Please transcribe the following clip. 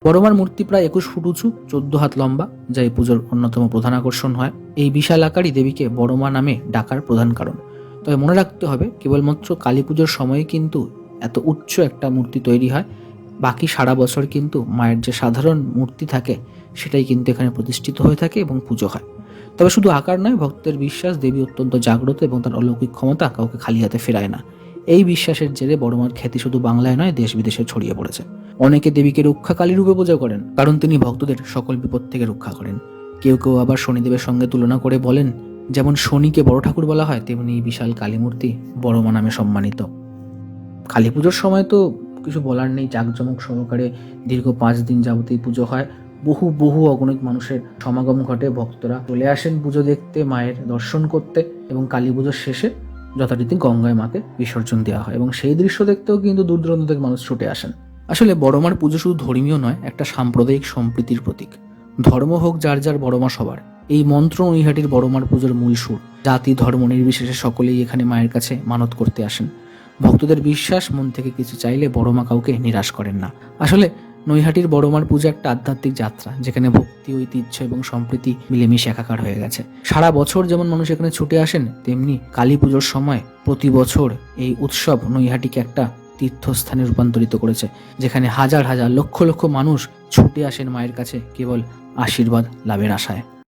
বড়মার মূর্তি প্রায় 21 ফুট উঁচু, 14 হাত লম্বা, যা এই পুজোর অন্যতম প্রধান আকর্ষণ হয়। এই বিশাল আকারী দেবীকে বড়মা নামে ডাকার প্রধান কারণ। তবে মনে রাখতে হবে, কেবলমাত্র কালী পুজোর সময়ে কিন্তু এত উচ্চ একটা মূর্তি তৈরি হয়। বাকি সারা বছর কিন্তু মায়ের যে সাধারণ মূর্তি থাকে সেটাই কিন্তু এখানে প্রতিষ্ঠিত হয়ে থাকে এবং পুজো হয়। তবে শুধু আকার নয়, ভক্তদের বিশ্বাস দেবী অত্যন্ত জাগ্রত এবং তার অলৌকিক ক্ষমতা কাউকে খালি হাতে ফেরায় না। এই বিশ্বাসের জেরে বড়মার খ্যাতি শুধু বাংলায় নয়, দেশ বিদেশে ছড়িয়ে পড়েছে। অনেকে দেবীকে রক্ষা কালী রূপে পূজা করেন, কারণ তিনি ভক্তদের সকল বিপদ থেকে রক্ষা করেন। কেউ কেউ আবার শনিদেবের সঙ্গে তুলনা করে বলেন, যেমন শনিকে বড় ঠাকুর বলা হয়, তেমনি বিশাল কালী মূর্তি বড়মা নামে সম্মানিত। কালী পুজোর সময় তো কিছু বলার নেই, জাঁকজমক সহকারে দীর্ঘ 5 দিন যাবতীয় পুজো হয়। বহু বহু অগণিত মানুষের সমাগম ঘটে, ভক্তরা চলে আসেন পুজো দেখতে, মায়ের দর্শন করতে, এবং কালী পুজোর শেষে যথারীতি গঙ্গায় মাকে বিসর্জন দেওয়া হয় এবং সেই দৃশ্য দেখতেও কিন্তু দূর দূরান্ত থেকে মানুষ ছুটে আসেন। আসলে বড়মার পুজো শুধু ধর্মীয় নয়, একটা সাম্প্রদায়িক সম্প্রীতির প্রতীক। ধর্ম হোক যার যার, বড়মা সবার। এই মন্ত্র নৈহাটির বড়মার পুজোর মূল সুর। জাতি ধর্ম নির্বিশেষে সকলেই এখানে মায়ের কাছে মানত করতে আসেন। ভক্তদের বিশ্বাস, মন থেকে কিছু চাইলে বড়মা কাউকে নিরাশ করেন না। আসলে নৈহাটির বড়মার পূজা একটা আধ্যাত্মিক যাত্রা, যেখানে ভক্তি, ঐতিহ্য এবং সম্প্রীতি মিলেমিশে একাকার হয়ে গেছে। সারা বছর যেমন মানুষ এখানে ছুটে আসেন, তেমনি কালী পুজোর সময় প্রতি বছর এই উৎসব নৈহাটিকে একটা তীর্থস্থানে রূপান্তরিত করেছে, যেখানে হাজার হাজার লক্ষ লক্ষ মানুষ ছুটে আসেন মায়ের কাছে কেবল আশীর্বাদ লাভের আশায়।